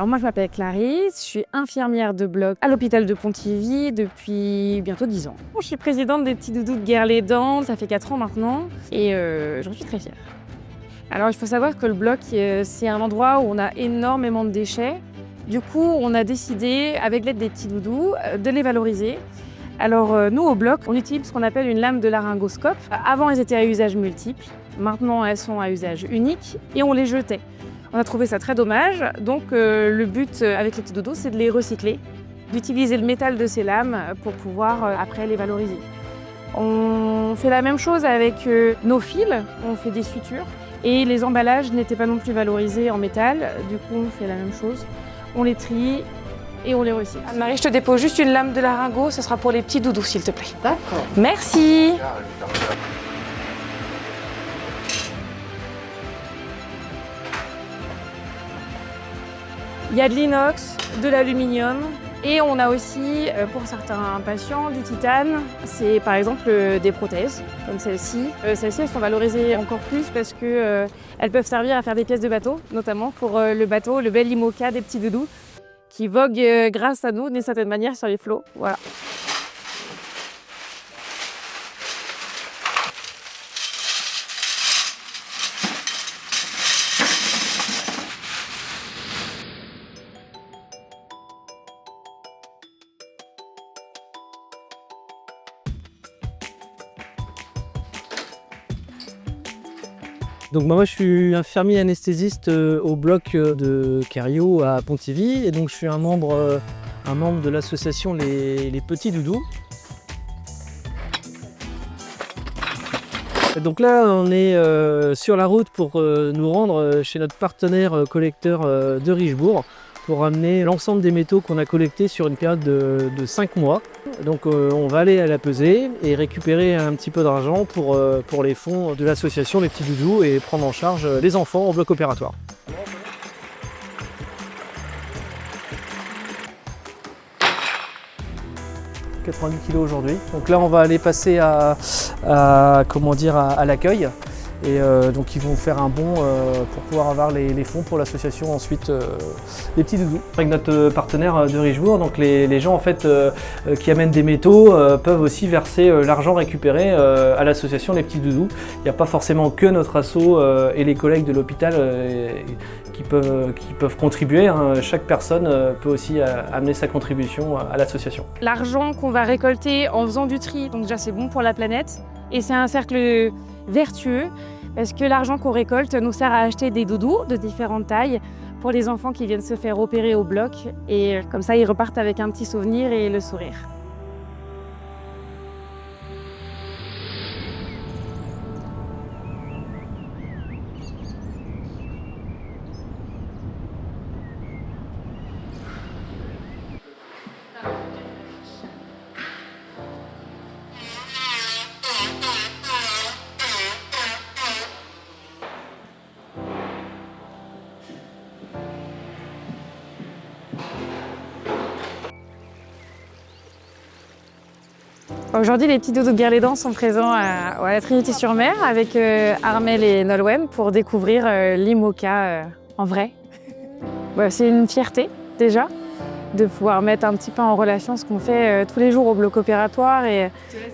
Alors moi je m'appelle Clarisse, je suis infirmière de bloc à l'hôpital de Pontivy depuis bientôt 10 ans. Je suis présidente des petits doudous de Guerre-les-Dents, ça fait 4 ans maintenant et j'en suis très fière. Alors il faut savoir que le bloc c'est un endroit où on a énormément de déchets. Du coup on a décidé avec l'aide des petits doudous de les valoriser. Alors nous au bloc on utilise ce qu'on appelle une lame de laryngoscope. Avant elles étaient à usage multiple, maintenant elles sont à usage unique et on les jetait. On a trouvé ça très dommage, donc le but avec les petits doudous, c'est de les recycler, d'utiliser le métal de ces lames pour pouvoir après les valoriser. On fait la même chose avec nos fils, on fait des sutures et les emballages n'étaient pas non plus valorisés en métal, du coup on fait la même chose, on les trie et on les recycle. Anne-Marie, je te dépose juste une lame de laryngo, ce sera pour les petits doudous s'il te plaît. D'accord. Merci. Il y a de l'inox, de l'aluminium et on a aussi, pour certains patients, du titane. C'est par exemple des prothèses, comme celle-ci. Celles-ci, elles sont valorisées encore plus parce qu'elles peuvent servir à faire des pièces de bateau, notamment pour le bateau, le bel IMOCA des petits doudous, qui vogue grâce à nous d'une certaine manière sur les flots. Voilà. Donc moi je suis infirmier anesthésiste au bloc de Cario à Pontivy et donc je suis un membre de l'association les Petits Doudous. Donc là on est sur la route pour nous rendre chez notre partenaire collecteur de Richebourg pour ramener l'ensemble des métaux qu'on a collectés sur une période de 5 mois. Donc on va aller à la pesée et récupérer un petit peu d'argent pour les fonds de l'association Les Petits Doudous et prendre en charge les enfants au bloc opératoire. 90 kg aujourd'hui. Donc là on va aller passer à l'accueil. Et donc ils vont faire un bon pour pouvoir avoir les fonds pour l'association ensuite les Petits Doudous. Avec notre partenaire de Richebourg, donc les gens en fait qui amènent des métaux peuvent aussi verser l'argent récupéré à l'association Les Petits Doudous. Il n'y a pas forcément que notre asso et les collègues de l'hôpital qui peuvent contribuer. Hein. Chaque personne peut aussi amener sa contribution à l'association. L'argent qu'on va récolter en faisant du tri, donc déjà c'est bon pour la planète et c'est un cercle vertueux parce que l'argent qu'on récolte nous sert à acheter des doudous de différentes tailles pour les enfants qui viennent se faire opérer au bloc et comme ça ils repartent avec un petit souvenir et le sourire. Aujourd'hui, les petits doudous de Guerre-les-Dents sont présents à la Trinité-sur-Mer avec Armel et Nolwenn pour découvrir l'IMOCA en vrai. C'est une fierté déjà de pouvoir mettre un petit peu en relation ce qu'on fait tous les jours au bloc opératoire et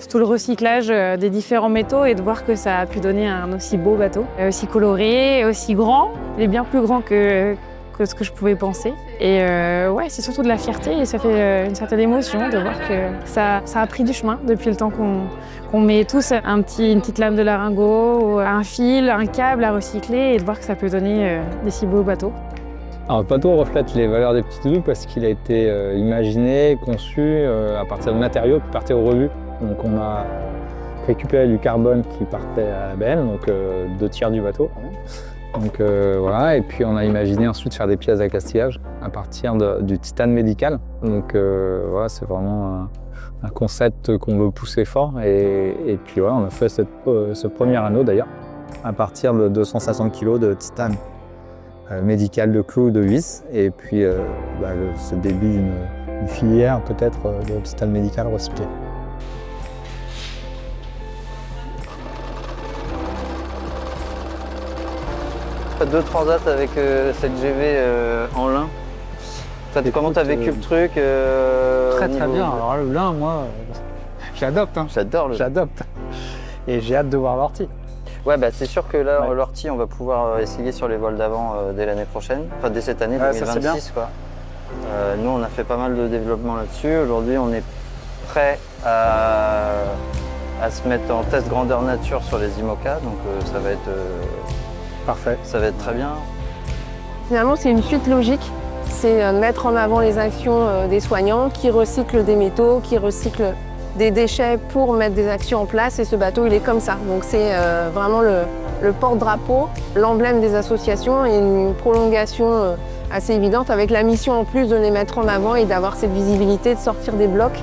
tout le recyclage des différents métaux et de voir que ça a pu donner un aussi beau bateau, aussi coloré, aussi grand. Il est bien plus grand que ce que je pouvais penser. Et ouais, c'est surtout de la fierté et ça fait une certaine émotion de voir que ça a pris du chemin depuis le temps qu'on met tous une petite lame de laryngo, un fil, un câble à recycler et de voir que ça peut donner des si beaux bateaux. Alors, le bateau reflète les valeurs des Petits Doudous parce qu'il a été imaginé, conçu à partir de matériaux qui partaient au rebut. Donc on a récupéré du carbone qui partait à la benne, donc 2/3 du bateau. Donc voilà, et puis on a imaginé ensuite faire des pièces d'accastillage à partir du titane médical. Donc voilà, c'est vraiment un concept qu'on veut pousser fort. Et puis voilà, on a fait ce premier anneau d'ailleurs à partir de 250 kg de titane médical de clous de vis. Et puis ce début d'une filière peut-être de titane médical recyclé. Deux transats avec cette GV en lin Toi, comment t'as vécu le truc Très au très niveau- bien. Alors le lin, moi, j'adopte. Hein. J'adore le. J'adopte. Et j'ai hâte de voir l'ortie. Ouais, bah c'est sûr que là, Ouais. l'ortie, on va pouvoir essayer sur les vols d'avant dès l'année prochaine, enfin dès cette année Ouais, ça, c'est 2026 quoi. Nous, on a fait pas mal de développement là-dessus. Aujourd'hui, on est prêt à se mettre en test grandeur nature sur les IMOCA, donc Parfait. ça va être très bien. Finalement, c'est une suite logique. C'est mettre en avant les actions des soignants qui recyclent des métaux, qui recyclent des déchets pour mettre des actions en place. Et ce bateau, il est comme ça. Donc c'est vraiment le porte-drapeau, l'emblème des associations et une prolongation assez évidente avec la mission en plus de les mettre en avant et d'avoir cette visibilité, de sortir des blocs